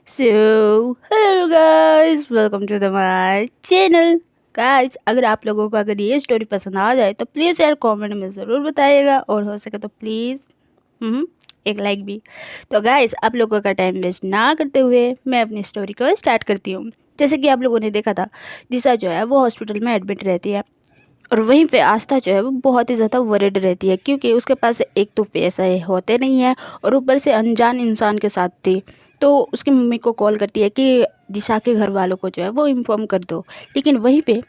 So hello guys, welcome to the my channel. Guys, अगर आप लोगों को अगर ये स्टोरी पसंद आ जाए तो प्लीज़ यार कमेंट में ज़रूर बताइएगा, और हो सके तो प्लीज़ एक लाइक भी। तो गाइस, आप लोगों का टाइम वेस्ट ना करते हुए मैं अपनी स्टोरी को स्टार्ट करती हूँ। जैसे कि आप लोगों ने देखा था, दिशा जो है वो हॉस्पिटल में एडमिट रहती है, और वहीं पे आस्था जो है वो बहुत ही ज़्यादा वरिड रहती है, क्योंकि उसके पास एक तो पैसे होते नहीं है और ऊपर से अनजान इंसान के साथ थी। तो उसकी मम्मी को कॉल करती है कि दिशा के घर वालों को जो है वो इन्फॉर्म कर दो। लेकिन वहीं पे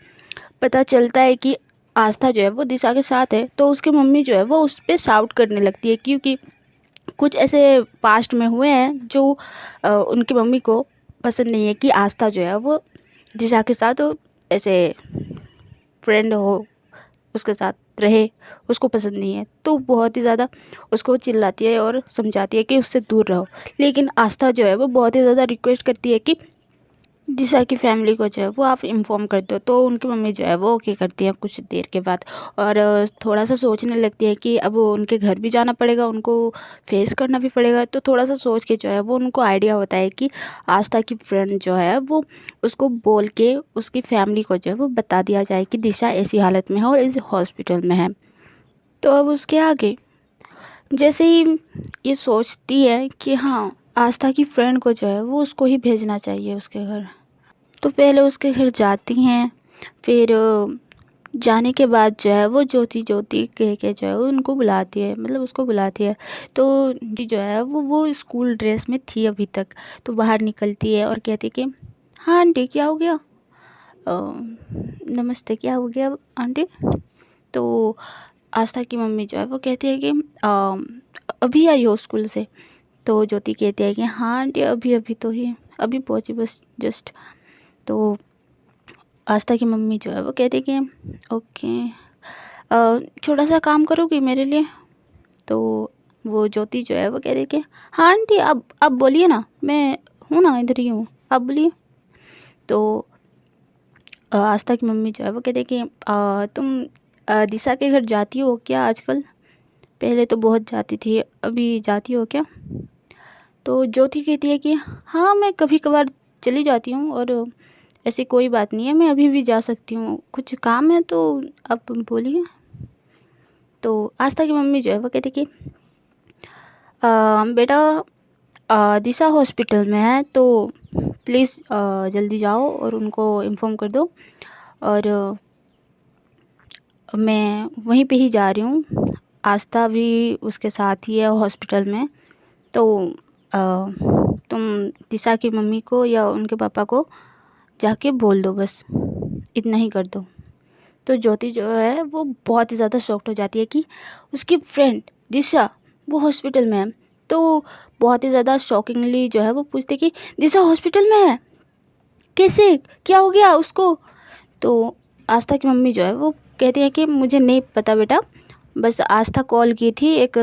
पता चलता है कि आस्था जो है वो दिशा के साथ है, तो उसकी मम्मी जो है वो उस पर शाउट करने लगती है, क्योंकि कुछ ऐसे पास्ट में हुए हैं जो उनकी मम्मी को पसंद नहीं है कि आस्था जो है वो दिशा के साथ ऐसे फ्रेंड हो, उसके साथ रहे, उसको पसंद नहीं है। तो बहुत ही ज़्यादा उसको चिल्लाती है और समझाती है कि उससे दूर रहो। लेकिन आस्था जो है वो बहुत ही ज़्यादा रिक्वेस्ट करती है कि दिशा की फैमिली को जो है वो आप इन्फॉर्म कर दो। तो उनकी मम्मी जो है वो ओके करती है कुछ देर के बाद, और थोड़ा सा सोचने लगती है कि अब उनके घर भी जाना पड़ेगा, उनको फेस करना भी पड़ेगा। तो थोड़ा सा सोच के जो है वो उनको आइडिया होता है कि आस्था की फ्रेंड जो है वो उसको बोल के उसकी फैमिली को जो है वो बता दिया जाए कि दिशा ऐसी हालत में है और इस हॉस्पिटल में है। तो अब उसके आगे जैसे ही ये सोचती है कि हाँ, आस्था की फ्रेंड को जो है वो उसको ही भेजना चाहिए उसके घर, तो पहले उसके घर जाती हैं। फिर जाने के बाद जो है वो ज्योति ज्योति कह के जो है वो उनको बुलाती है, मतलब उसको बुलाती है। तो जी जो है वो स्कूल ड्रेस में थी अभी तक। तो बाहर निकलती है और कहती कि हाँ आंटी, क्या हो गया? नमस्ते, क्या हो गया आंटी? तो आस्था की मम्मी जो है वो कहती है कि अभी आई हो स्कूल से? तो ज्योति कहती है कि हाँ आंटी, अभी अभी तो ही अभी पहुँची बस जस्ट। तो आस्था की मम्मी जो है वो कहती है कि ओके, छोटा सा काम करोगी मेरे लिए? तो वो ज्योति जो है वो कहती है कि हाँ आंटी, अब बोलिए ना, मैं हूँ ना, इधर ही हूँ, आप बोलिए। तो आस्था की मम्मी जो है वो कहती है कि तुम दिशा के घर जाती हो क्या आजकल? पहले तो बहुत जाती थी, अभी जाती हो क्या? तो ज्योति कहती है कि हाँ, मैं कभी कभार चली जाती हूँ, और ऐसी कोई बात नहीं है, मैं अभी भी जा सकती हूँ, कुछ काम है तो आप बोलिए। तो आस्था की मम्मी जो है वो कहती कि बेटा, दिशा हॉस्पिटल में है, तो प्लीज़ जल्दी जाओ और उनको इन्फॉर्म कर दो, और मैं वहीं पे ही जा रही हूँ। आस्था भी उसके साथ ही है हॉस्पिटल में। तो तुम दिशा की मम्मी को या उनके पापा को जाके बोल दो, बस इतना ही कर दो। तो ज्योति जो है वो बहुत ही ज़्यादा शॉक्ड हो जाती है कि उसकी फ्रेंड दिशा वो हॉस्पिटल में है। तो बहुत ही ज़्यादा शॉकिंगली जो है वो पूछते कि दिशा हॉस्पिटल में है कैसे, क्या हो गया उसको? तो आस्था की मम्मी जो है वो कहती है कि मुझे नहीं पता बेटा, बस आस्था कॉल की थी एक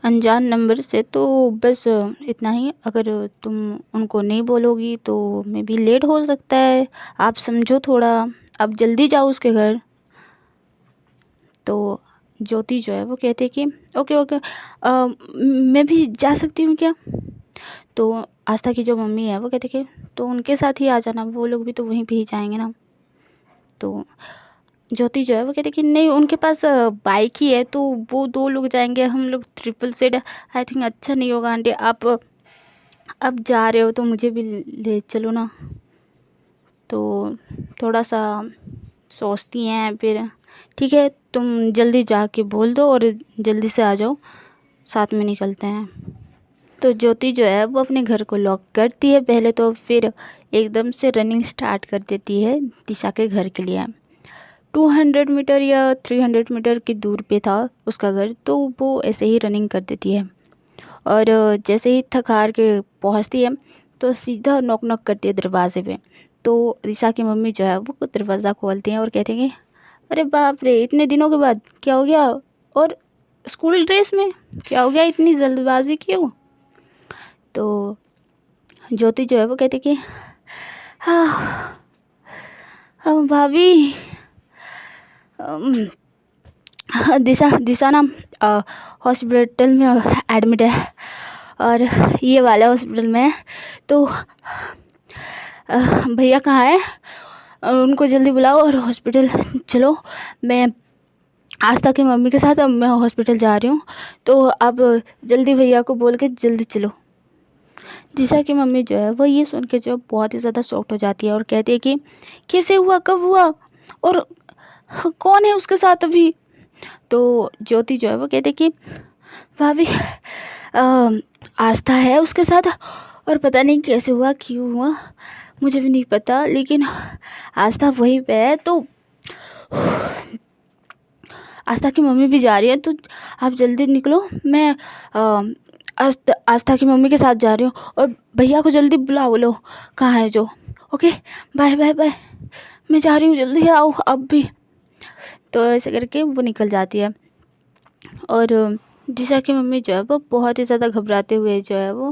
अनजान नंबर से, तो बस इतना ही। अगर तुम उनको नहीं बोलोगी तो मे बी लेट हो सकता है, आप समझो थोड़ा, आप जल्दी जाओ उसके घर। तो ज्योति जो है वो कहती है कि ओके ओके, मैं भी जा सकती हूँ क्या? तो आस्था की जो मम्मी है वो कहती है कि तो उनके साथ ही आ जाना, वो लोग भी तो वहीं पे ही जाएंगे ना। तो ज्योति जो है वो कहती है कि नहीं, उनके पास बाइक ही है, तो वो दो लोग जाएंगे, हम लोग ट्रिपल सीट, आई थिंक अच्छा नहीं होगा आंटी, आप अब जा रहे हो तो मुझे भी ले चलो ना। तो थोड़ा सा सोचती हैं, फिर ठीक है, तुम जल्दी जाके बोल दो और जल्दी से आ जाओ, साथ में निकलते हैं। तो ज्योति जो है वो अपने घर को लॉक करती है पहले तो, फिर एकदम से रनिंग स्टार्ट कर देती है दिशा के घर के लिए। 200 मीटर या 300 मीटर की दूर पे था उसका घर, तो वो ऐसे ही रनिंग कर देती है। और जैसे ही थक हार के पहुंचती है तो सीधा नॉक नॉक करती है दरवाजे पे। तो दिशा की मम्मी जो है वो दरवाज़ा खोलती हैं और कहती हैं कि अरे बाप रे, इतने दिनों के बाद क्या हो गया? और स्कूल ड्रेस में क्या हो गया, इतनी जल्दबाजी क्यों? तो ज्योति जो है वो कहती कि हाँ हाँ भाभी, दिशा दिशा ना हॉस्पिटल में एडमिट है, और ये वाला हॉस्पिटल में है। तो भैया कहाँ है, उनको जल्दी बुलाओ और हॉस्पिटल चलो। मैं आस्था की मम्मी के साथ अब मैं हॉस्पिटल जा रही हूँ, तो अब जल्दी भैया को बोल के जल्दी चलो। दिशा की मम्मी जो है वो ये सुन के जो बहुत ही ज़्यादा शॉक्ड हो जाती है और कहती है कि कैसे हुआ, कब हुआ, और कौन है उसके साथ अभी। तो ज्योति जो है वो कहती है कि भाभी आस्था है उसके साथ, और पता नहीं कैसे हुआ, क्यों हुआ, मुझे भी नहीं पता, लेकिन आस्था वहीं पे है। तो आस्था की मम्मी भी जा रही है, तो आप जल्दी निकलो, मैं आस्था की मम्मी के साथ जा रही हूँ, और भैया को जल्दी बुलाओ लो कहाँ है जो। ओके, बाय बाय बाय, मैं जा रही हूँ, जल्दी आओ अब भी। तो ऐसे करके वो निकल जाती है। और दिशा की मम्मी जो है वो बहुत ही ज़्यादा घबराते हुए जो है वो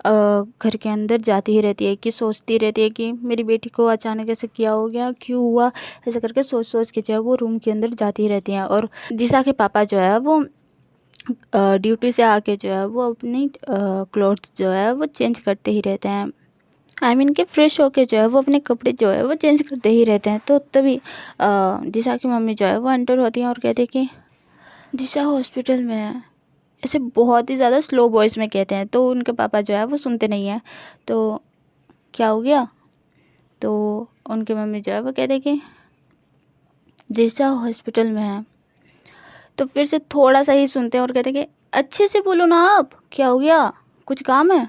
घर के अंदर जाती ही रहती है, कि सोचती रहती है कि मेरी बेटी को अचानक ऐसे क्या हो गया, क्यों हुआ, ऐसे करके सोच सोच के जो है वो रूम के अंदर जाती ही रहती हैं। और दिशा के पापा जो है वो ड्यूटी से आके जो है वो अपनी क्लोथ्स जो है वो चेंज करते ही रहते हैं। आई मीन के फ्रेश होके जो है वो अपने कपड़े जो है वो चेंज करते ही रहते हैं। तो तभी दिशा की मम्मी जो है वो एंटर होती हैं और कहती है कि दिशा हॉस्पिटल में है, ऐसे बहुत ही ज़्यादा स्लो वॉइस में कहते हैं। तो उनके पापा जो है वो सुनते नहीं हैं। तो क्या हो गया, तो उनकी मम्मी जो है वो कहते हैं कि दिशा हॉस्पिटल में है। तो फिर से थोड़ा सा ही सुनते हैं और कहते हैं कि अच्छे से बोलो ना आप, क्या हो गया, कुछ काम है।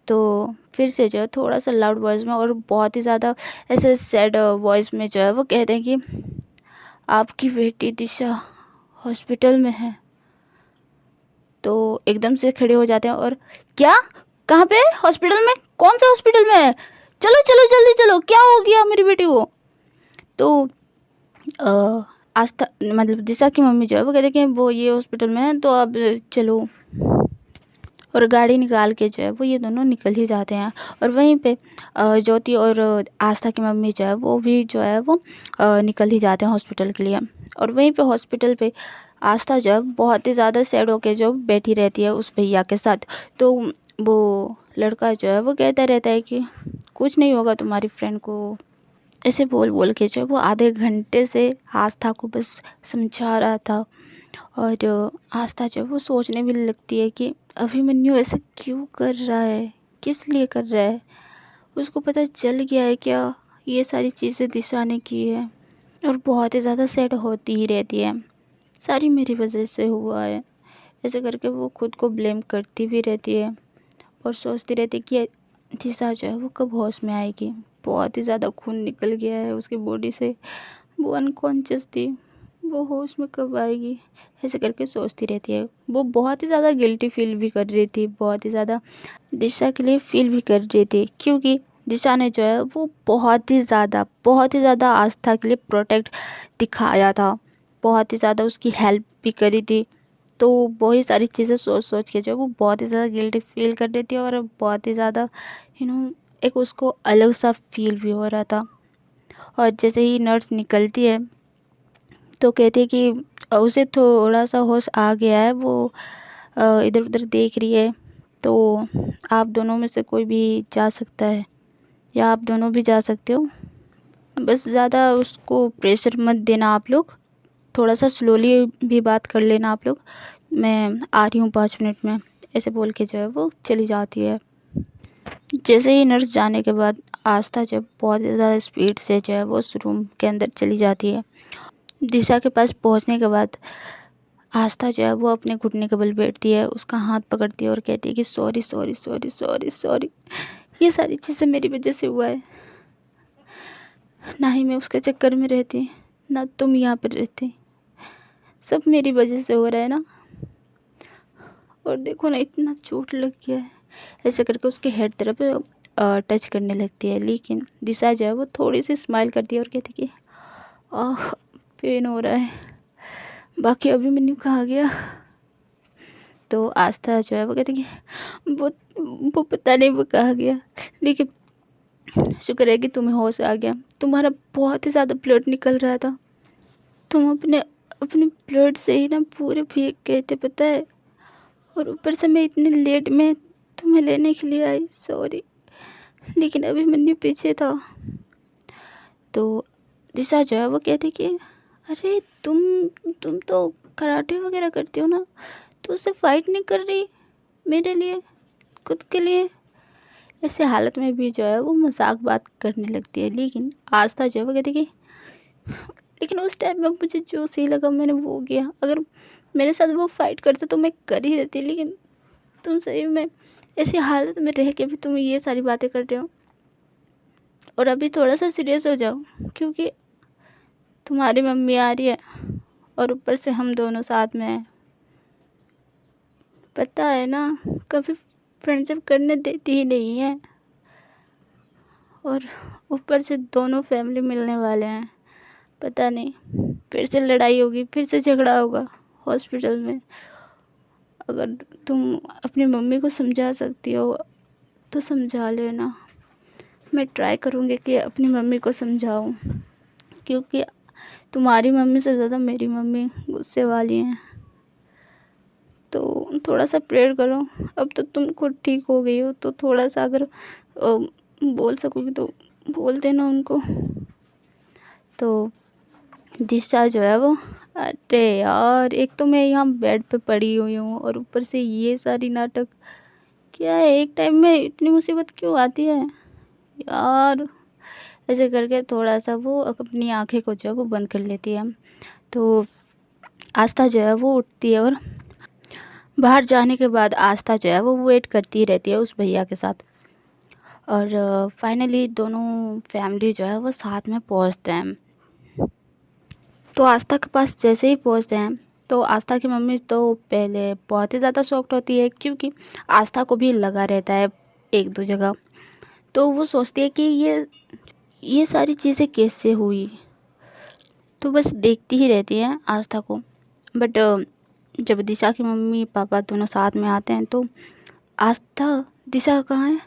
तो फिर से जो है थोड़ा सा लाउड वॉइस में और बहुत ही ज़्यादा ऐसे सैड वॉइस में जो है वो कहते हैं कि आपकी बेटी दिशा हॉस्पिटल में है। तो एकदम से खड़े हो जाते हैं और क्या, कहाँ पे, हॉस्पिटल में, कौन से हॉस्पिटल में है, चलो चलो जल्दी चलो, क्या हो गया मेरी बेटी को। तो आस्था मतलब दिशा की मम्मी जो है वो कहते हैं कि वो ये हॉस्पिटल में है, तो अब चलो। और गाड़ी निकाल के जो है वो ये दोनों निकल ही जाते हैं। और वहीं पे ज्योति और आस्था की मम्मी जो है वो भी जो है वो निकल ही जाते हैं हॉस्पिटल के लिए। और वहीं पे हॉस्पिटल पे आस्था जो है बहुत ही ज़्यादा सैड होके जो बैठी रहती है उस भैया के साथ। तो वो लड़का जो है वो कहता रहता है कि कुछ नहीं होगा तुम्हारी फ्रेंड को, ऐसे बोल बोल के जो है वो आधे घंटे से आस्था को बस समझा रहा था। और आस्था जो है वो सोचने भी लगती है कि अभिमन्यु ऐसे क्यों कर रहा है, किस लिए कर रहा है, उसको पता चल गया है क्या, ये सारी चीज़ें दिशा ने की है। और बहुत ही ज़्यादा सैड होती ही रहती है, सारी मेरी वजह से हुआ है, ऐसे करके वो खुद को ब्लेम करती भी रहती है। और सोचती रहती है कि दिशा जो है वो कब होश में आएगी, बहुत ही ज़्यादा खून निकल गया है उसकी बॉडी से, वो अनकॉन्शियस थी, वो होश में कब आएगी, ऐसे करके सोचती रहती है। वो बहुत ही ज़्यादा गिल्टी फील भी कर रही थी, बहुत ही ज़्यादा दिशा के लिए फील भी कर रही थी, क्योंकि दिशा ने जो है वो बहुत ही ज़्यादा आस्था के लिए प्रोटेक्ट दिखाया था, बहुत ही ज़्यादा उसकी हेल्प भी करी थी। तो वही सारी चीज़ें सोच सोच के जो है वो बहुत ही ज़्यादा गिल्टी फील कर रही थी, और बहुत ही ज़्यादा एक उसको अलग सा फील भी हो रहा था। और जैसे ही नर्स निकलती है तो कहती है कि उसे थोड़ा सा होश आ गया है, वो इधर उधर देख रही है, तो आप दोनों में से कोई भी जा सकता है, या आप दोनों भी जा सकते हो, बस ज़्यादा उसको प्रेशर मत देना आप लोग, थोड़ा सा स्लोली भी बात कर लेना आप लोग, मैं आ रही हूँ 5 मिनट में, ऐसे बोल के जो है वो चली जाती है। जैसे ही नर्स जाने के बाद आस्था जब बहुत ज़्यादा स्पीड से जो है वो उस रूम के अंदर चली जाती है। दिशा के पास पहुंचने के बाद आस्था जो है वो अपने घुटने के बल बैठती है, उसका हाथ पकड़ती है और कहती है कि sorry sorry sorry sorry sorry, ये सारी चीज़ें मेरी वजह से हुआ है, ना ही मैं उसके चक्कर में रहती, ना तुम यहाँ पर रहती, सब मेरी वजह से हो रहा है ना, और देखो ना इतना चोट लग गया है, ऐसे करके उसके हेड तरफ टच करने लगती है। लेकिन दिशा जो है वो थोड़ी सी स्माइल करती है और कहती है कि आह पेन हो रहा है, बाकी अभिमन्यु कहाँ गया। तो आस्था जो है वो कहती है कि वो पता नहीं वो कहाँ गया, लेकिन शुक्र है कि तुम्हें होश आ गया, तुम्हारा बहुत ही ज़्यादा ब्लड निकल रहा था, तुम अपने अपने ब्लड से ही ना पूरे भीग गए थे पता है, और ऊपर से मैं इतनी लेट में तुम्हें लेने के लिए आई, सॉरी, लेकिन अभी मन्नू पीछे था। तो दिशा जो है वो कहती कि अरे तुम तो कराटे वगैरह करती हो ना, तो उससे फाइट नहीं कर रही मेरे लिए, खुद के लिए। ऐसे हालत में भी जो है वो मजाक बात करने लगती है। लेकिन आस्था जो है वो कहती कि लेकिन उस टाइम में मुझे जो सही लगा मैंने वो किया। अगर मेरे साथ वो फाइट करते तो मैं कर ही देती, लेकिन तुम सही में ऐसी हालत में रह के भी तुम ये सारी बातें कर रहे हो। और अभी थोड़ा सा सीरियस हो जाओ, क्योंकि तुम्हारी मम्मी आ रही है और ऊपर से हम दोनों साथ में हैं। पता है ना, कभी फ्रेंडशिप करने देती ही नहीं है, और ऊपर से दोनों फैमिली मिलने वाले हैं। पता नहीं फिर से लड़ाई होगी, फिर से झगड़ा होगा हॉस्पिटल में। अगर तुम अपनी मम्मी को समझा सकती हो तो समझा लेना। मैं ट्राई करूँगी कि अपनी मम्मी को समझाऊँ, क्योंकि तुम्हारी मम्मी से ज़्यादा मेरी मम्मी गुस्से वाली हैं। तो थोड़ा सा प्रेयर करो। अब तो तुम खुद ठीक हो गई हो, तो थोड़ा सा अगर बोल सकोगी तो बोल देना उनको। तो दिशा जो है वो, अरे यार, एक तो मैं यहाँ बेड पे पड़ी हुई हूँ और ऊपर से ये सारी नाटक। क्या है, एक टाइम में इतनी मुसीबत क्यों आती है यार। ऐसे करके थोड़ा सा वो अपनी आंखें को जो है वो बंद कर लेती है। तो आस्था जो है वो उठती है और बाहर जाने के बाद आस्था जो है वो वेट करती रहती है उस भैया के साथ। और फाइनली दोनों फैमिली जो है वो साथ में पहुंचते हैं। तो आस्था के पास जैसे ही पहुंचते हैं तो आस्था की मम्मी तो पहले बहुत ही ज़्यादा शॉक्ड होती है, क्योंकि आस्था को भी लगा रहता है एक दो जगह। तो वो सोचती है कि ये सारी चीज़ें कैसे हुई, तो बस देखती ही रहती है आस्था को। बट जब दिशा की मम्मी पापा दोनों साथ में आते हैं तो आस्था दिशा कहाँ है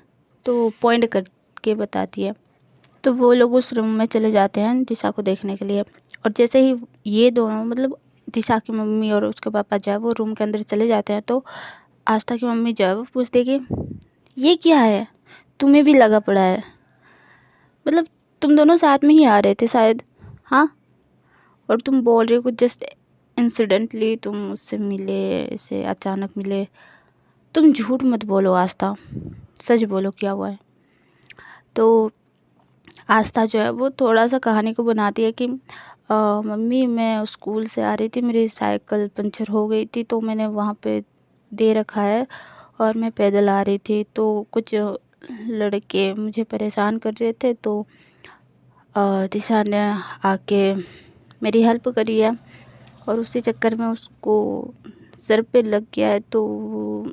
तो पॉइंट करके बताती है। तो वो लोग उस रूम में चले जाते हैं दिशा को देखने के लिए। और जैसे ही ये दोनों, मतलब दिशा की मम्मी और उसके पापा जो है वो रूम के अंदर चले जाते हैं, तो आस्था की मम्मी जो है वो पूछती है कि ये क्या है, तुम्हें भी लगा पड़ा है, मतलब तुम दोनों साथ में ही आ रहे थे शायद, हाँ, और तुम बोल रहे हो कुछ जस्ट इंसिडेंटली तुम उससे मिले, ऐसे अचानक मिले। तुम झूठ मत बोलो आस्था, सच बोलो क्या हुआ है। तो आस्था जो है वो थोड़ा सा कहानी को बनाती है कि मम्मी मैं स्कूल से आ रही थी, मेरी साइकिल पंचर हो गई थी, तो मैंने वहाँ पे दे रखा है और मैं पैदल आ रही थी, तो कुछ लड़के मुझे परेशान कर रहे थे, तो दिशा ने आके मेरी हेल्प करी है, और उसी चक्कर में उसको सर पे लग गया है, तो वो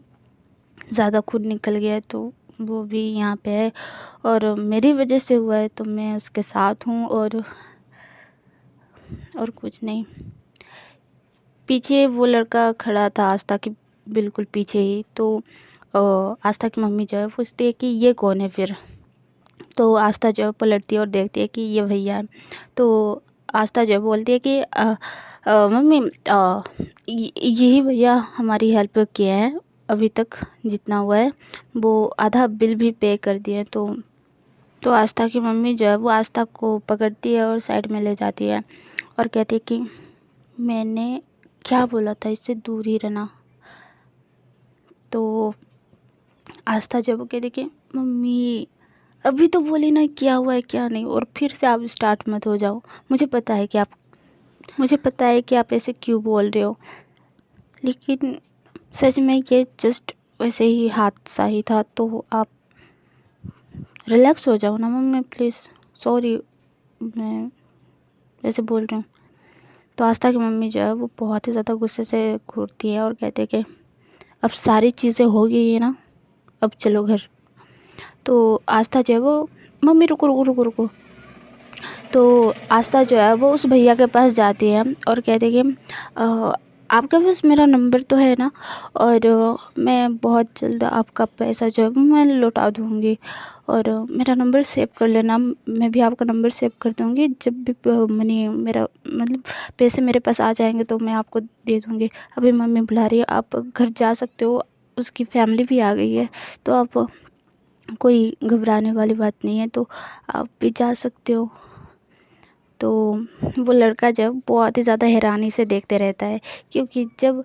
ज़्यादा खून निकल गया है, तो वो भी यहाँ पे है, और मेरी वजह से हुआ है, तो मैं उसके साथ हूँ, और कुछ नहीं। पीछे वो लड़का खड़ा था आस्था के बिल्कुल पीछे ही। तो आस्था की मम्मी जो है पूछती है कि ये कौन है फिर। तो आस्था जो है पलटती है और देखती है कि ये भैया है। तो आस्था जो है बोलती है कि मम्मी यही भैया हमारी हेल्प किए हैं, अभी तक जितना हुआ है वो आधा बिल भी पे कर दिए। तो आस्था की मम्मी जो है वो आस्था को पकड़ती है और साइड में ले जाती है और कहती है कि मैंने क्या बोला था, इससे दूर ही रहना। तो आस्था जब कहती कि मम्मी अभी तो बोली ना क्या हुआ है क्या नहीं, और फिर से आप स्टार्ट मत हो जाओ। मुझे पता है कि आप ऐसे क्यों बोल रहे हो, लेकिन सच में ये जस्ट वैसे ही हादसा ही था, तो आप रिलैक्स हो जाओ ना मम्मी प्लीज़। सॉरी मैं ऐसे बोल रही हूँ। तो आस्था की मम्मी जो है वो बहुत ही ज़्यादा गुस्से से घूरती है और कहते हैं कि अब सारी चीज़ें हो गई है ना, अब चलो घर। तो आस्था जो है वो, मम्मी रुको रुको रुको रुको। तो आस्था जो है वो उस भैया के पास जाती है और कहती है कि आपके पास मेरा नंबर तो है ना, और मैं बहुत जल्द आपका पैसा जो है वो मैं लौटा दूँगी, और मेरा नंबर सेव कर लेना। मैं भी आपका नंबर सेव कर दूँगी। जब भी मनी मेरा मतलब पैसे मेरे पास आ जाएंगे तो मैं आपको दे दूँगी। अभी मम्मी बुला रही है, आप घर जा सकते हो। उसकी फैमिली भी आ गई है, तो आप कोई घबराने वाली बात नहीं है, तो आप भी जा सकते हो। तो वो लड़का जब बहुत ही ज़्यादा हैरानी से देखते रहता है, क्योंकि जब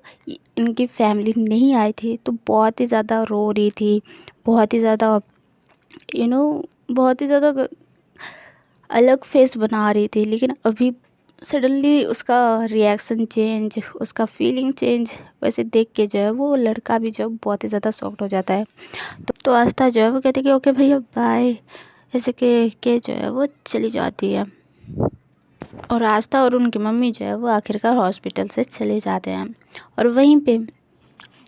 इनकी फैमिली नहीं आई थी तो बहुत ही ज़्यादा रो रही थी, बहुत ही ज़्यादा यू नो बहुत ही ज़्यादा अलग फेस बना रही थी। लेकिन अभी सडनली उसका रिएक्शन चेंज, उसका फीलिंग चेंज, वैसे देख के जो है वो लड़का भी जो है बहुत ही ज़्यादा शॉक्ड हो जाता है। तो आस्था जो है वो कहती है कि ओके भैया बाय, ऐसे के जो है वो चली जाती है। और आस्था और उनकी मम्मी जो है वो आखिरकार हॉस्पिटल से चले जाते हैं, और वहीं पे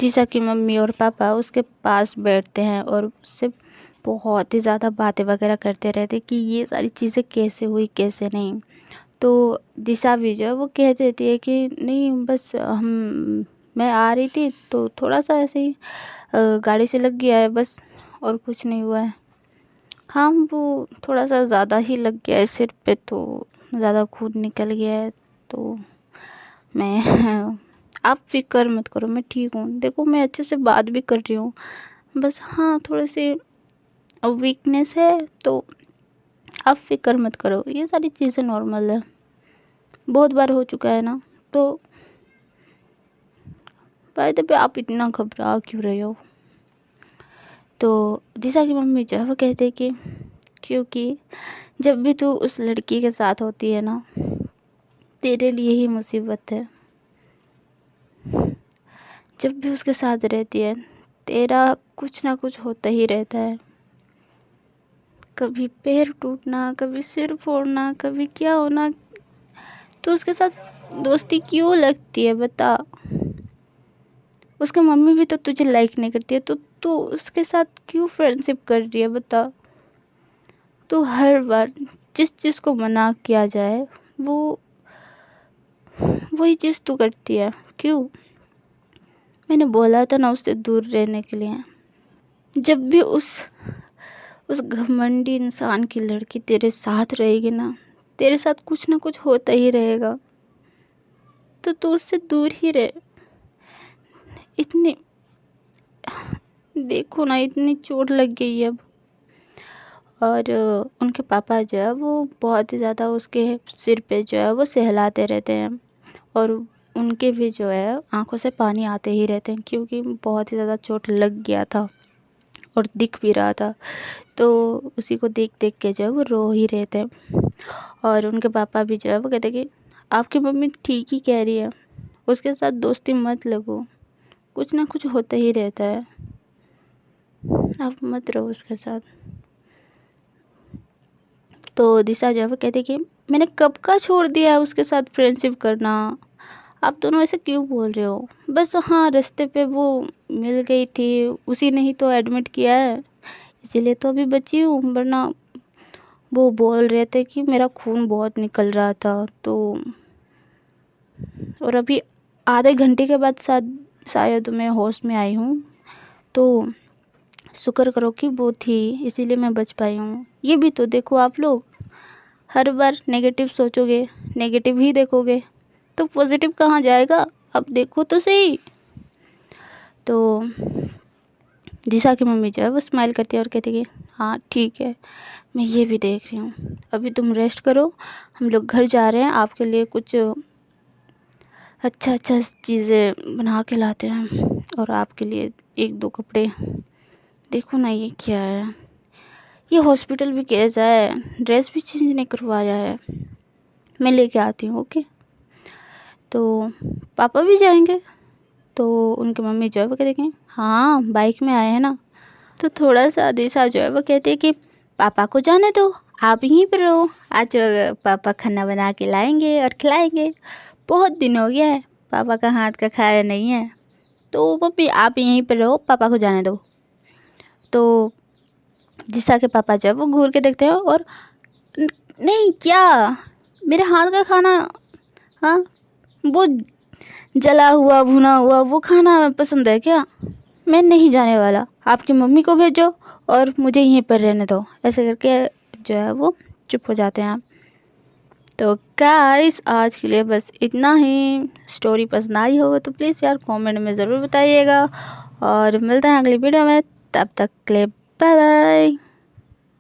जीशा की मम्मी और पापा उसके पास बैठते हैं और उससे बहुत ही ज़्यादा बातें वगैरह करते रहते कि ये सारी चीज़ें कैसे हुई कैसे नहीं। तो दिशा भी जो है वो कह देती है कि नहीं बस मैं आ रही थी तो थोड़ा सा ऐसे ही गाड़ी से लग गया है बस, और कुछ नहीं हुआ है। हाँ, वो थोड़ा सा ज़्यादा ही लग गया है सिर पे, तो ज़्यादा खून निकल गया है। तो मैं आप फ़िक्र मत करो, मैं ठीक हूँ। देखो मैं अच्छे से बात भी कर रही हूँ, बस हाँ थोड़ी सी वीकनेस है, तो आप फ़िक्र मत करो, ये सारी चीज़ें नॉर्मल है, बहुत बार हो चुका है ना। तो बाय द वे आप इतना घबरा क्यों रहे हो? तो दिशा की मम्मी जो है वो कहते हैं कि क्योंकि जब भी तू उस लड़की के साथ होती है ना, तेरे लिए ही मुसीबत है। जब भी उसके साथ रहती है तेरा कुछ ना कुछ होता ही रहता है। कभी पैर टूटना, कभी सिर फोड़ना, कभी क्या होना। तो उसके साथ दोस्ती क्यों लगती है बता? उसकी मम्मी भी तो तुझे लाइक नहीं करती है, तो तू उसके साथ क्यों फ्रेंडशिप कर रही है बता? तो हर बार जिस चीज़ को मना किया जाए वो वही चीज़ तू करती है, क्यों? मैंने बोला था ना उससे दूर रहने के लिए। जब भी उस घमंडी इंसान की लड़की तेरे साथ रहेगी ना, तेरे साथ कुछ ना कुछ होता ही रहेगा, तो तू उससे दूर ही रहे। इतनी देखो ना, इतनी चोट लग गई है अब। और उनके पापा जो है वो बहुत ही ज़्यादा उसके सिर पे जो है वो सहलाते रहते हैं, और उनके भी जो है आंखों से पानी आते ही रहते हैं, क्योंकि बहुत ही ज़्यादा चोट लग गया था और दिख भी रहा था। तो उसी को देख देख के जो है वो रो ही रहे थे। और उनके पापा भी जो है वो कहते कि आपकी मम्मी ठीक ही कह रही है, उसके साथ दोस्ती मत लगो, कुछ ना कुछ होता ही रहता है, आप मत रहो उसके साथ। तो दिशा जो है वो कहती कि मैंने कब का छोड़ दिया है उसके साथ फ्रेंडशिप करना, आप दोनों ऐसे क्यों बोल रहे हो? बस हाँ रास्ते पे वो मिल गई थी, उसी ने ही तो एडमिट किया है, इसीलिए तो अभी बची हूँ, वरना वो बोल रहे थे कि मेरा खून बहुत निकल रहा था। तो और अभी आधे घंटे के बाद शायद मैं होश में आई हूँ, तो शुक्र करो कि वो थी, इसीलिए मैं बच पाई हूँ। ये भी तो देखो, आप लोग हर बार नेगेटिव सोचोगे, नेगेटिव ही देखोगे, तो पॉजिटिव कहाँ जाएगा? अब देखो तो सही। तो दिशा की मम्मी जो है वो स्माइल करती है और कहती है कि हाँ ठीक है, मैं ये भी देख रही हूँ, अभी तुम रेस्ट करो, हम लोग घर जा रहे हैं, आपके लिए कुछ अच्छा अच्छा चीज़ें बना के लाते हैं, और आपके लिए एक दो कपड़े। देखो ना ये क्या है, ये हॉस्पिटल भी कैसा है, ड्रेस भी चेंज नहीं करवाया है, मैं लेके आती हूँ। ओके। तो पापा भी जाएंगे? तो उनकी मम्मी जो है वो कहती है हाँ बाइक में आए हैं ना। तो थोड़ा सा दिशा जो है वो कहती है कि पापा को जाने दो, आप यहीं पर रहो, आज पापा खाना बना के लाएंगे और खिलाएंगे, बहुत दिन हो गया है पापा का हाथ का खाया नहीं है, तो मम्मी आप यहीं पर रहो, पापा को जाने दो। तो दिशा के पापा जो है वो घूर के देखते हैं और नहीं क्या, मेरे हाथ का खाना, हाँ वो जला हुआ भुना हुआ वो खाना पसंद है क्या? मैं नहीं जाने वाला, आपकी मम्मी को भेजो और मुझे यहीं पर रहने दो। ऐसे करके जो है वो चुप हो जाते हैं। तो गाइस आज के लिए बस इतना ही। स्टोरी पसंद आई हो तो प्लीज़ यार कमेंट में ज़रूर बताइएगा और मिलते हैं अगली वीडियो में। तब तक के लिए बाय बाय।